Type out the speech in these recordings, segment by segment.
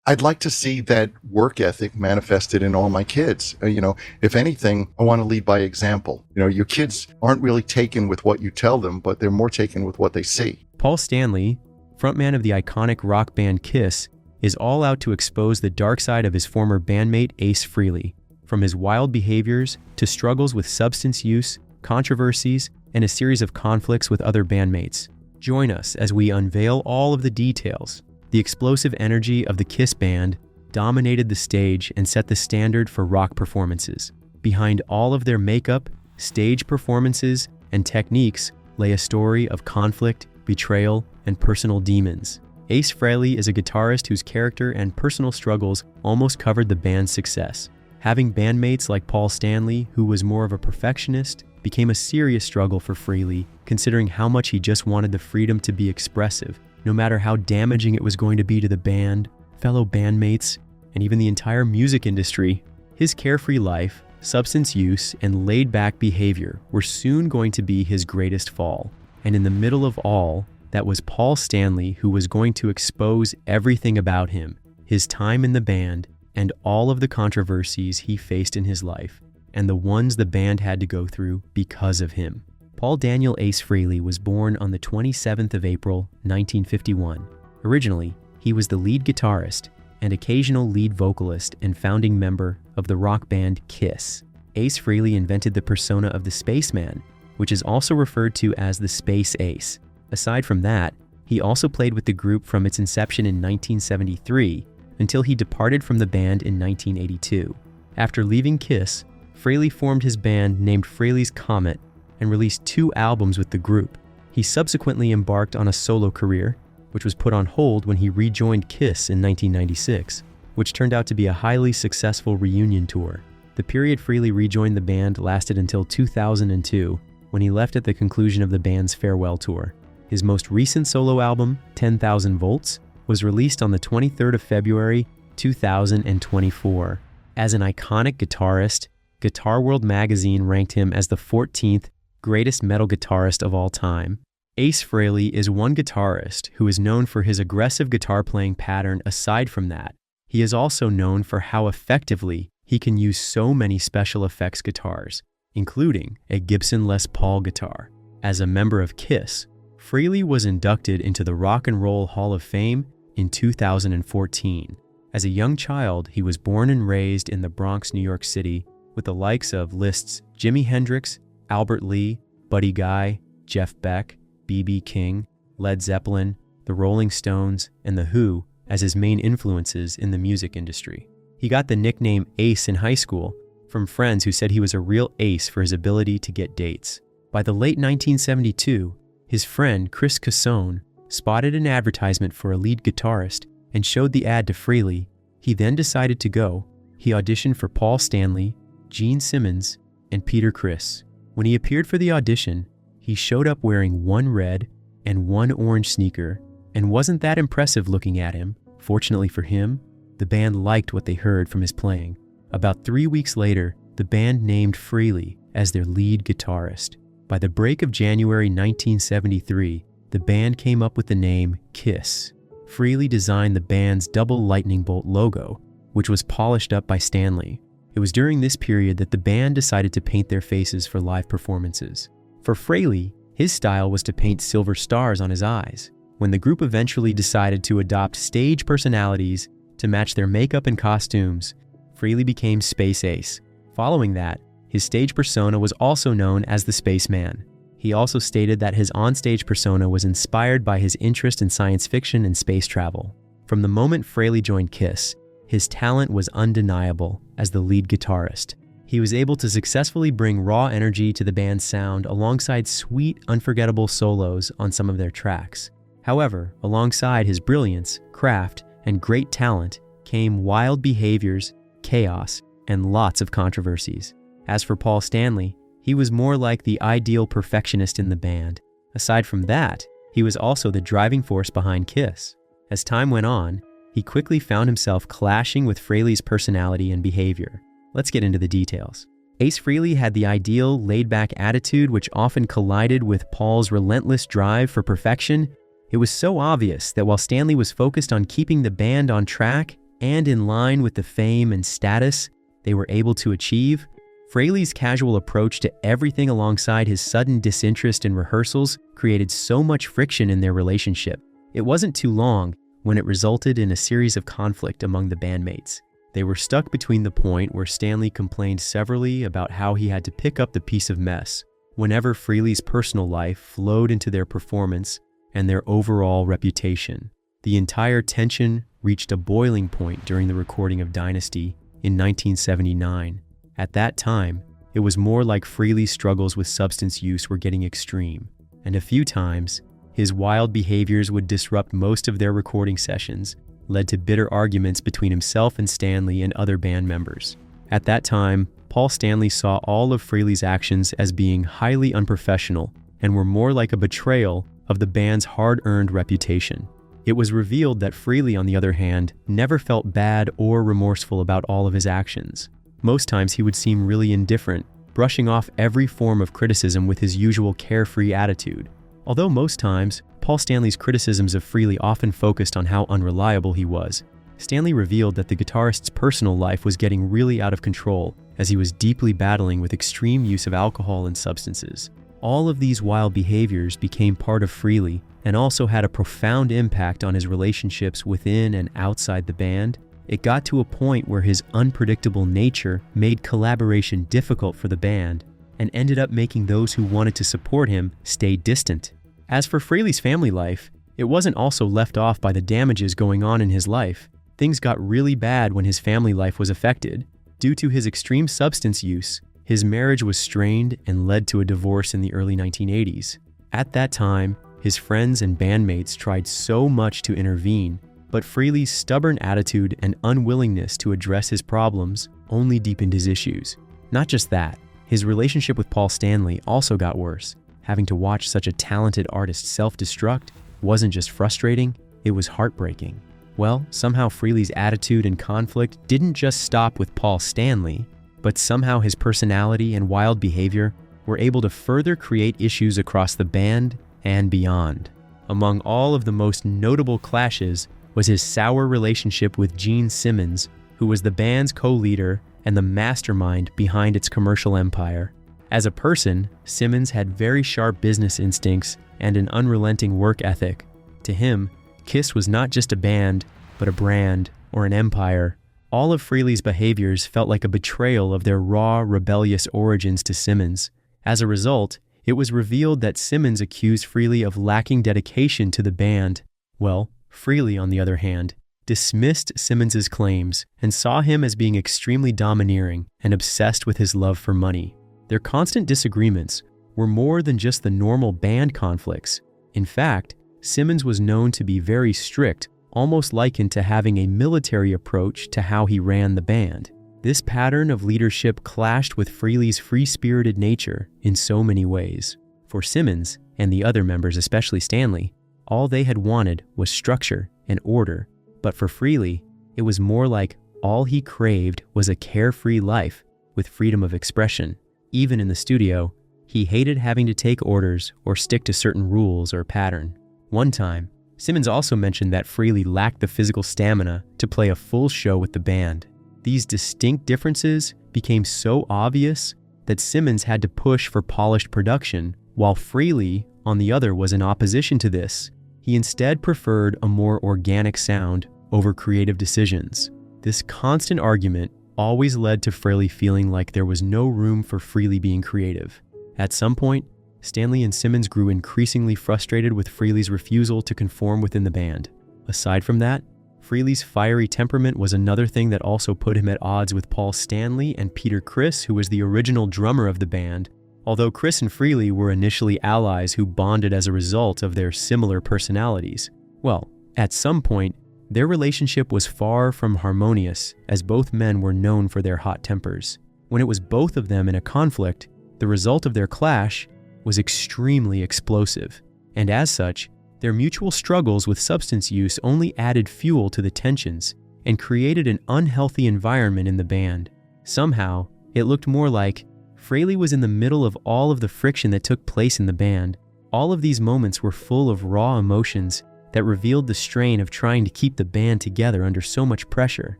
I'd like to see that work ethic manifested in all my kids. If anything, I want to lead by example. Your kids aren't really taken with what you tell them, but they're more taken with what they see. Paul Stanley, frontman of the iconic rock band Kiss, is all out to expose the dark side of his former bandmate Ace Frehley, from his wild behaviors to struggles with substance use, controversies, and a series of conflicts with other bandmates. Join us as we unveil all of the details. The explosive energy of the Kiss band dominated the stage and set the standard for rock performances. Behind all of their makeup, stage performances, and techniques lay a story of conflict, betrayal, and personal demons. Ace Frehley is a guitarist whose character and personal struggles almost covered the band's success. Having bandmates like Paul Stanley, who was more of a perfectionist, became a serious struggle for Frehley, considering how much he just wanted the freedom to be expressive, no matter how damaging it was going to be to the band, fellow bandmates, and even the entire music industry. His carefree life, substance use, and laid-back behavior were soon going to be his greatest fall. And in the middle of all, that was Paul Stanley, who was going to expose everything about him, his time in the band, and all of the controversies he faced in his life, and the ones the band had to go through because of him. Paul Daniel Ace Frehley was born on the 27th of April, 1951. Originally, he was the lead guitarist and occasional lead vocalist and founding member of the rock band Kiss. Ace Frehley invented the persona of the spaceman, which is also referred to as the Space Ace. Aside from that, he also played with the group from its inception in 1973 until he departed from the band in 1982. After leaving Kiss, Frehley formed his band named Frehley's Comet and released 2 albums with the group. He subsequently embarked on a solo career, which was put on hold when he rejoined Kiss in 1996, which turned out to be a highly successful reunion tour. The period Frehley rejoined the band lasted until 2002, when he left at the conclusion of the band's farewell tour. His most recent solo album, 10,000 Volts, was released on the 23rd of February, 2024. As an iconic guitarist, Guitar World magazine ranked him as the 14th greatest metal guitarist of all time. Ace Frehley is one guitarist who is known for his aggressive guitar playing pattern. Aside from that, he is also known for how effectively he can use so many special effects guitars, including a Gibson Les Paul guitar. As a member of Kiss, Frehley was inducted into the Rock and Roll Hall of Fame in 2014. As a young child, he was born and raised in the Bronx, New York City, with the likes of Liszt's Jimi Hendrix, Albert Lee, Buddy Guy, Jeff Beck, B.B. King, Led Zeppelin, the Rolling Stones, and The Who as his main influences in the music industry. He got the nickname Ace in high school from friends who said he was a real ace for his ability to get dates. By the late 1972, his friend Chris Cassone spotted an advertisement for a lead guitarist and showed the ad to Frehley. He then decided to go. He auditioned for Paul Stanley, Gene Simmons, and Peter Criss. When he appeared for the audition, he showed up wearing one red and one orange sneaker and wasn't that impressive looking at him. Fortunately for him, the band liked what they heard from his playing. About 3 weeks later, the band named Frehley as their lead guitarist. By the break of January 1973, the band came up with the name Kiss. Frehley designed the band's double lightning bolt logo, which was polished up by Stanley. It was during this period that the band decided to paint their faces for live performances. For Frehley, his style was to paint silver stars on his eyes. When the group eventually decided to adopt stage personalities to match their makeup and costumes, Frehley became Space Ace. Following that, his stage persona was also known as the Spaceman. He also stated that his onstage persona was inspired by his interest in science fiction and space travel. From the moment Frehley joined Kiss, his talent was undeniable as the lead guitarist. He was able to successfully bring raw energy to the band's sound alongside sweet, unforgettable solos on some of their tracks. However, alongside his brilliance, craft, and great talent came wild behaviors, chaos, and lots of controversies. As for Paul Stanley, he was more like the ideal perfectionist in the band. Aside from that, he was also the driving force behind Kiss. As time went on, he quickly found himself clashing with Frehley's personality and behavior. Let's get into the details. Ace Frehley had the ideal, laid-back attitude which often collided with Paul's relentless drive for perfection. It was so obvious that while Stanley was focused on keeping the band on track, And in line with the fame and status they were able to achieve, Frehley's casual approach to everything alongside his sudden disinterest in rehearsals created so much friction in their relationship. It wasn't too long when it resulted in a series of conflict among the bandmates. They were stuck between the point where Stanley complained severally about how he had to pick up the piece of mess whenever Frehley's personal life flowed into their performance and their overall reputation. The entire tension reached a boiling point during the recording of Dynasty in 1979. At that time, it was more like Frehley's struggles with substance use were getting extreme, and a few times, his wild behaviors would disrupt most of their recording sessions, led to bitter arguments between himself and Stanley and other band members. At that time, Paul Stanley saw all of Frehley's actions as being highly unprofessional and were more like a betrayal of the band's hard-earned reputation. It was revealed that Frehley, on the other hand, never felt bad or remorseful about all of his actions. Most times he would seem really indifferent, brushing off every form of criticism with his usual carefree attitude. Although most times, Paul Stanley's criticisms of Frehley often focused on how unreliable he was, Stanley revealed that the guitarist's personal life was getting really out of control as he was deeply battling with extreme use of alcohol and substances. All of these wild behaviors became part of Frehley and also had a profound impact on his relationships within and outside the band. It got to a point where his unpredictable nature made collaboration difficult for the band and ended up making those who wanted to support him stay distant. As for Frehley's family life, it wasn't also left off by the damages going on in his life. Things got really bad when his family life was affected. Due to his extreme substance use, his marriage was strained and led to a divorce in the early 1980s. At that time, his friends and bandmates tried so much to intervene, but Frehley's stubborn attitude and unwillingness to address his problems only deepened his issues. Not just that, his relationship with Paul Stanley also got worse. Having to watch such a talented artist self-destruct wasn't just frustrating, it was heartbreaking. Well, somehow Frehley's attitude and conflict didn't just stop with Paul Stanley, but somehow his personality and wild behavior were able to further create issues across the band and beyond. Among all of the most notable clashes was his sour relationship with Gene Simmons, who was the band's co-leader and the mastermind behind its commercial empire. As a person, Simmons had very sharp business instincts and an unrelenting work ethic. To him, Kiss was not just a band, but a brand or an empire. All of Frehley's behaviors felt like a betrayal of their raw, rebellious origins to Simmons. As a result, it was revealed that Simmons accused Frehley of lacking dedication to the band. Well, Frehley, on the other hand, dismissed Simmons's claims and saw him as being extremely domineering and obsessed with his love for money. Their constant disagreements were more than just the normal band conflicts. In fact, Simmons was known to be very strict, almost likened to having a military approach to how he ran the band. This pattern of leadership clashed with Frehley's free-spirited nature in so many ways. For Simmons, and the other members, especially Stanley, all they had wanted was structure and order. But for Frehley, it was more like all he craved was a carefree life with freedom of expression. Even in the studio, he hated having to take orders or stick to certain rules or pattern. One time, Simmons also mentioned that Frehley lacked the physical stamina to play a full show with the band. These distinct differences became so obvious that Simmons had to push for polished production, while Frehley, on the other, was in opposition to this. He instead preferred a more organic sound over creative decisions. This constant argument always led to Frehley feeling like there was no room for Frehley being creative. At some point, Stanley and Simmons grew increasingly frustrated with Frehley's refusal to conform within the band. Aside from that, Frehley's fiery temperament was another thing that also put him at odds with Paul Stanley and Peter Criss, who was the original drummer of the band, although Criss and Frehley were initially allies who bonded as a result of their similar personalities. Well, at some point, their relationship was far from harmonious, as both men were known for their hot tempers. When it was both of them in a conflict, the result of their clash was extremely explosive, and as such, their mutual struggles with substance use only added fuel to the tensions and created an unhealthy environment in the band. Somehow, it looked more like Frehley was in the middle of all of the friction that took place in the band. All of these moments were full of raw emotions that revealed the strain of trying to keep the band together under so much pressure.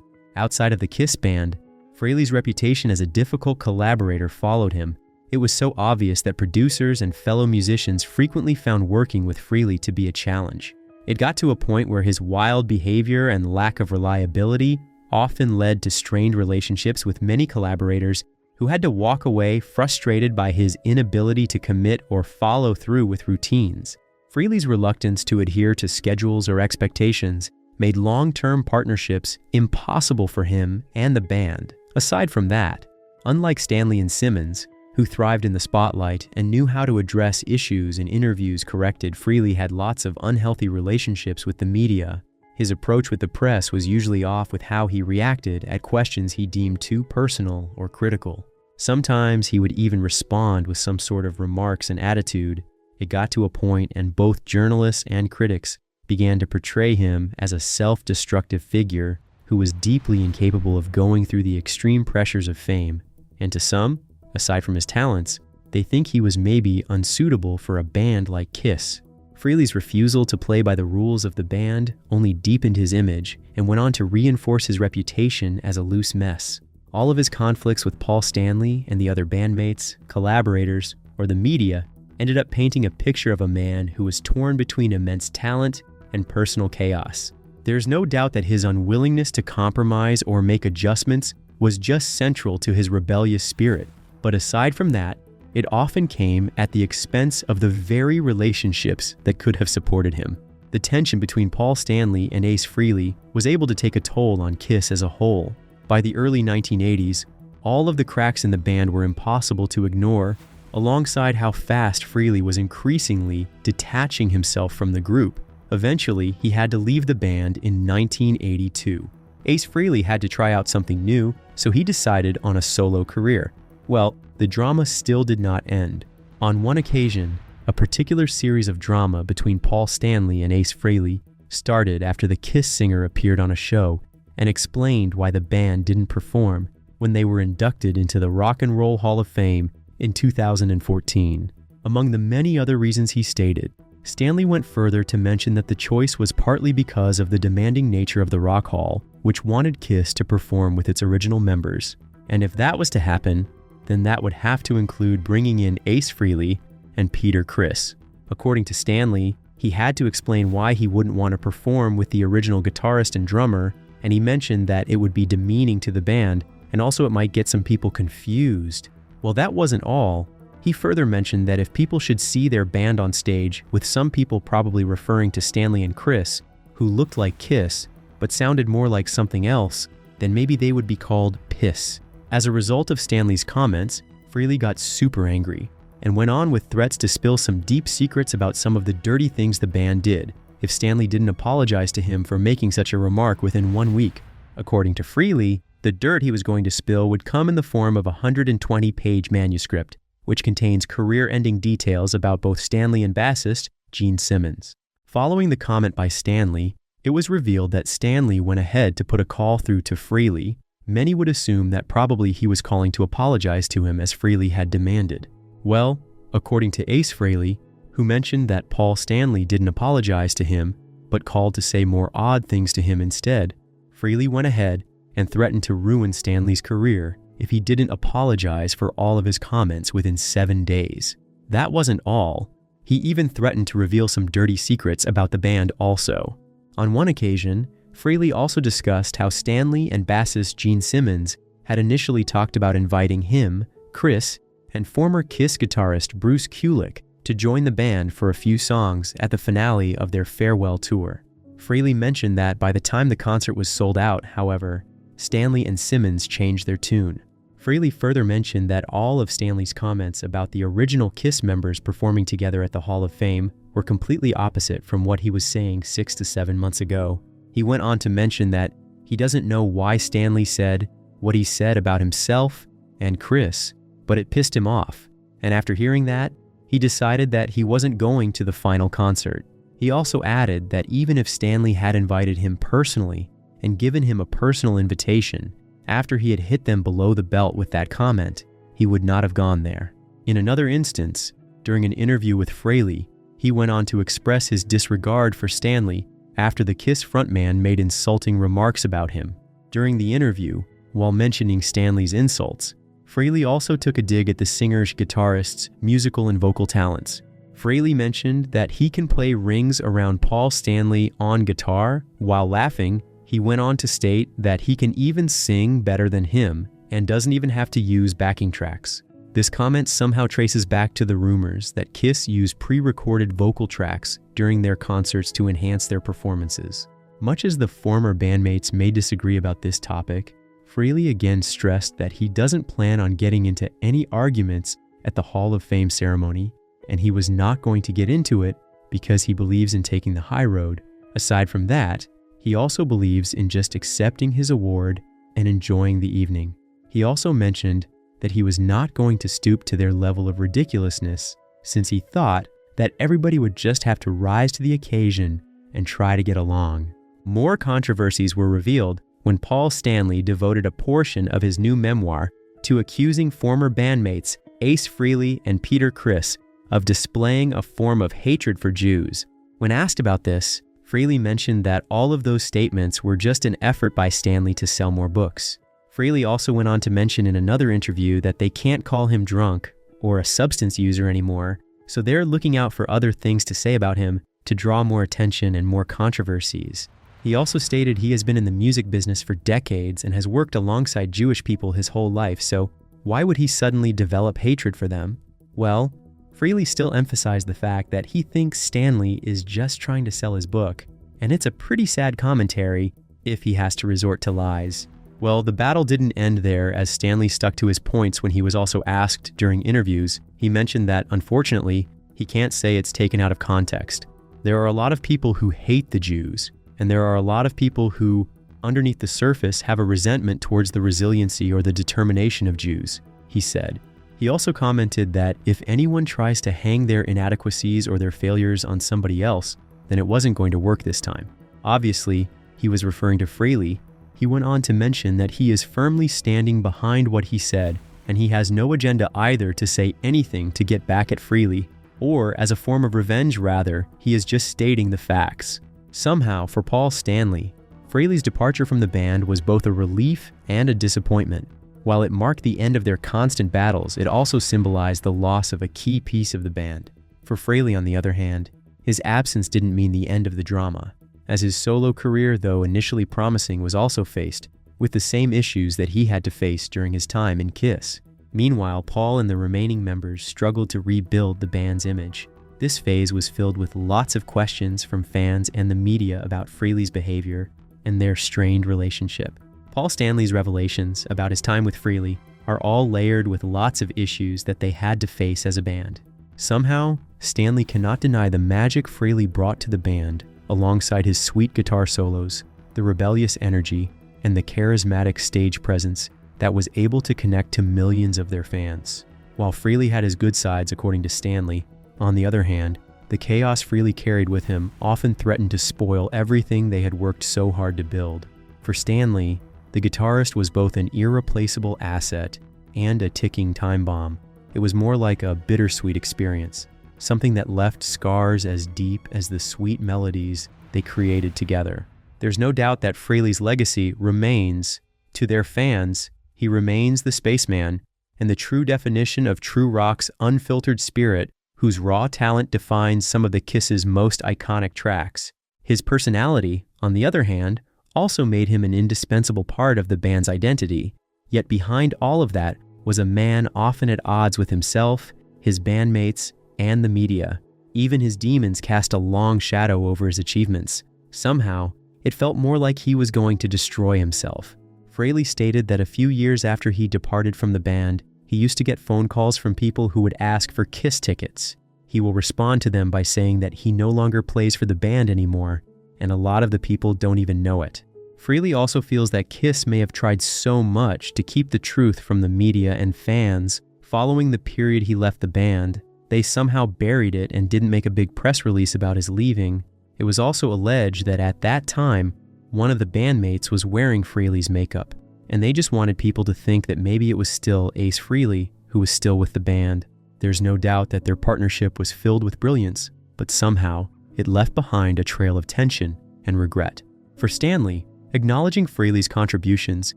Outside of the Kiss band, Frehley's reputation as a difficult collaborator followed him. It was so obvious that producers and fellow musicians frequently found working with Frehley to be a challenge. It got to a point where his wild behavior and lack of reliability often led to strained relationships with many collaborators who had to walk away frustrated by his inability to commit or follow through with routines. Frehley's reluctance to adhere to schedules or expectations made long-term partnerships impossible for him and the band. Aside from that, unlike Stanley and Simmons, who thrived in the spotlight and knew how to address issues in interviews corrected, Frehley had lots of unhealthy relationships with the media. His approach with the press was usually off with how he reacted at questions he deemed too personal or critical. Sometimes he would even respond with some sort of remarks and attitude. It got to a point and both journalists and critics began to portray him as a self-destructive figure who was deeply incapable of going through the extreme pressures of fame. And to some, aside from his talents, they think he was maybe unsuitable for a band like Kiss. Frehley's refusal to play by the rules of the band only deepened his image and went on to reinforce his reputation as a loose mess. All of his conflicts with Paul Stanley and the other bandmates, collaborators, or the media ended up painting a picture of a man who was torn between immense talent and personal chaos. There's no doubt that his unwillingness to compromise or make adjustments was just central to his rebellious spirit. But aside from that, it often came at the expense of the very relationships that could have supported him. The tension between Paul Stanley and Ace Frehley was able to take a toll on Kiss as a whole. By the early 1980s, all of the cracks in the band were impossible to ignore, alongside how fast Frehley was increasingly detaching himself from the group. Eventually, he had to leave the band in 1982. Ace Frehley had to try out something new, so he decided on a solo career. Well, the drama still did not end. On one occasion, a particular series of drama between Paul Stanley and Ace Frehley started after the Kiss singer appeared on a show and explained why the band didn't perform when they were inducted into the Rock and Roll Hall of Fame in 2014. Among the many other reasons he stated, Stanley went further to mention that the choice was partly because of the demanding nature of the Rock Hall, which wanted Kiss to perform with its original members. And if that was to happen, then that would have to include bringing in Ace Frehley and Peter Criss. According to Stanley, he had to explain why he wouldn't want to perform with the original guitarist and drummer, and he mentioned that it would be demeaning to the band, and also it might get some people confused. Well, that wasn't all. He further mentioned that if people should see their band on stage, with some people probably referring to Stanley and Criss, who looked like Kiss, but sounded more like something else, then maybe they would be called Piss. As a result of Stanley's comments, Frehley got super angry and went on with threats to spill some deep secrets about some of the dirty things the band did if Stanley didn't apologize to him for making such a remark within 1 week. According to Frehley, the dirt he was going to spill would come in the form of a 120-page manuscript, which contains career-ending details about both Stanley and bassist Gene Simmons. Following the comment by Stanley, it was revealed that Stanley went ahead to put a call through to Frehley. Many would assume that probably he was calling to apologize to him as Frehley had demanded. Well, according to Ace Frehley, who mentioned that Paul Stanley didn't apologize to him, but called to say more odd things to him instead, Frehley went ahead and threatened to ruin Stanley's career if he didn't apologize for all of his comments within 7 days. That wasn't all. He even threatened to reveal some dirty secrets about the band also. On one occasion, Frehley also discussed how Stanley and bassist Gene Simmons had initially talked about inviting him, Criss, and former Kiss guitarist Bruce Kulick to join the band for a few songs at the finale of their farewell tour. Frehley mentioned that by the time the concert was sold out, however, Stanley and Simmons changed their tune. Frehley further mentioned that all of Stanley's comments about the original Kiss members performing together at the Hall of Fame were completely opposite from what he was saying 6 to 7 months ago. He went on to mention that he doesn't know why Stanley said what he said about himself and Criss, but it pissed him off, and after hearing that, he decided that he wasn't going to the final concert. He also added that even if Stanley had invited him personally and given him a personal invitation, after he had hit them below the belt with that comment, he would not have gone there. In another instance, during an interview with Frehley, He went on to express his disregard for Stanley after the Kiss frontman made insulting remarks about him. During the interview, while mentioning Stanley's insults, Frehley also took a dig at the singer-guitarist's musical and vocal talents. Frehley mentioned that he can play rings around Paul Stanley on guitar. While laughing, he went on to state that he can even sing better than him and doesn't even have to use backing tracks. This comment somehow traces back to the rumors that Kiss used pre-recorded vocal tracks during their concerts to enhance their performances. Much as the former bandmates may disagree about this topic, Frehley again stressed that he doesn't plan on getting into any arguments at the Hall of Fame ceremony, and he was not going to get into it because he believes in taking the high road. Aside from that, he also believes in just accepting his award and enjoying the evening. He also mentioned that he was not going to stoop to their level of ridiculousness, since he thought that everybody would just have to rise to the occasion and try to get along. More controversies were revealed when Paul Stanley devoted a portion of his new memoir to accusing former bandmates Ace Frehley and Peter Criss of displaying a form of hatred for Jews. When asked about this, Frehley mentioned that all of those statements were just an effort by Stanley to sell more books. Frehley also went on to mention in another interview that they can't call him drunk or a substance user anymore, so they're looking out for other things to say about him to draw more attention and more controversies. He also stated he has been in the music business for decades and has worked alongside Jewish people his whole life, so why would he suddenly develop hatred for them? Well, Frehley still emphasized the fact that he thinks Stanley is just trying to sell his book, and it's a pretty sad commentary if he has to resort to lies. Well, the battle didn't end there, as Stanley stuck to his points when he was also asked during interviews. He mentioned that, unfortunately, he can't say it's taken out of context. There are a lot of people who hate the Jews, and there are a lot of people who, underneath the surface, have a resentment towards the resiliency or the determination of Jews, he said. He also commented that if anyone tries to hang their inadequacies or their failures on somebody else, then it wasn't going to work this time. Obviously, he was referring to Frehley. He went on to mention that he is firmly standing behind what he said, and he has no agenda either to say anything to get back at Frehley, or as a form of revenge rather, he is just stating the facts. Somehow, for Paul Stanley, Frehley's departure from the band was both a relief and a disappointment. While it marked the end of their constant battles, it also symbolized the loss of a key piece of the band. For Frehley, on the other hand, his absence didn't mean the end of the drama, as his solo career, though initially promising, was also faced with the same issues that he had to face during his time in Kiss. Meanwhile, Paul and the remaining members struggled to rebuild the band's image. This phase was filled with lots of questions from fans and the media about Frehley's behavior and their strained relationship. Paul Stanley's revelations about his time with Frehley are all layered with lots of issues that they had to face as a band. Somehow, Stanley cannot deny the magic Frehley brought to the band, alongside his sweet guitar solos, the rebellious energy, and the charismatic stage presence that was able to connect to millions of their fans. While Frehley had his good sides, according to Stanley, on the other hand, the chaos Frehley carried with him often threatened to spoil everything they had worked so hard to build. For Stanley, the guitarist was both an irreplaceable asset and a ticking time bomb. It was more like a bittersweet experience, something that left scars as deep as the sweet melodies they created together. There's no doubt that Frehley's legacy remains, to their fans, he remains the spaceman and the true definition of true rock's unfiltered spirit, whose raw talent defines some of the Kiss's most iconic tracks. His personality, on the other hand, also made him an indispensable part of the band's identity. Yet behind all of that was a man often at odds with himself, his bandmates, and the media. Even his demons cast a long shadow over his achievements. Somehow, it felt more like he was going to destroy himself. Frehley stated that a few years after he departed from the band, he used to get phone calls from people who would ask for Kiss tickets. He will respond to them by saying that he no longer plays for the band anymore, and a lot of the people don't even know it. Frehley also feels that Kiss may have tried so much to keep the truth from the media and fans. Following the period he left the band, they somehow buried it and didn't make a big press release about his leaving. It was also alleged that at that time, one of the bandmates was wearing Frehley's makeup, and they just wanted people to think that maybe it was still Ace Frehley who was still with the band. There's no doubt that their partnership was filled with brilliance, but somehow it left behind a trail of tension and regret. For Stanley, acknowledging Frehley's contributions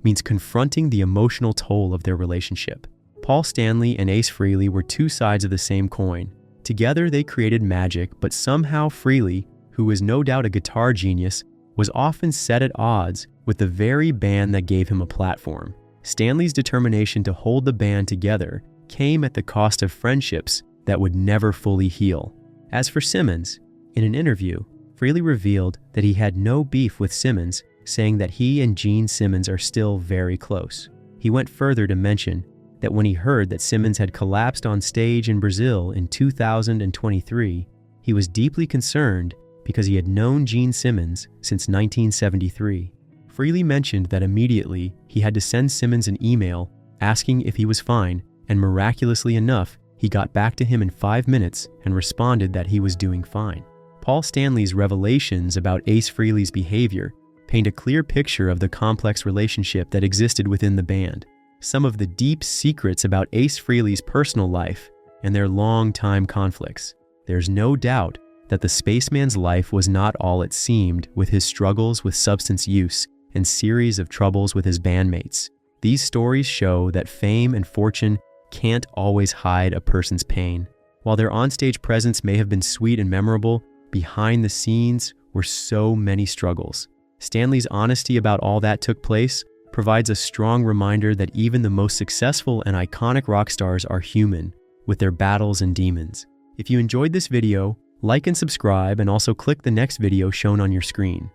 means confronting the emotional toll of their relationship. Paul Stanley and Ace Frehley were two sides of the same coin. Together they created magic, but somehow Frehley, who was no doubt a guitar genius, was often set at odds with the very band that gave him a platform. Stanley's determination to hold the band together came at the cost of friendships that would never fully heal. As for Simmons, in an interview, Frehley revealed that he had no beef with Simmons, saying that he and Gene Simmons are still very close. He went further to mention that when he heard that Simmons had collapsed on stage in Brazil in 2023, he was deeply concerned because he had known Gene Simmons since 1973. Frehley mentioned that immediately he had to send Simmons an email asking if he was fine, and miraculously enough, he got back to him in 5 minutes and responded that he was doing fine. Paul Stanley's revelations about Ace Frehley's behavior paint a clear picture of the complex relationship that existed within the band. Some of the deep secrets about Ace Frehley's personal life and their long-time conflicts. There's no doubt that the spaceman's life was not all it seemed, with his struggles with substance use and series of troubles with his bandmates. These stories show that fame and fortune can't always hide a person's pain. While their onstage presence may have been sweet and memorable, behind the scenes were so many struggles. Stanley's honesty about all that took place provides a strong reminder that even the most successful and iconic rock stars are human, with their battles and demons. If you enjoyed this video, like and subscribe, and also click the next video shown on your screen.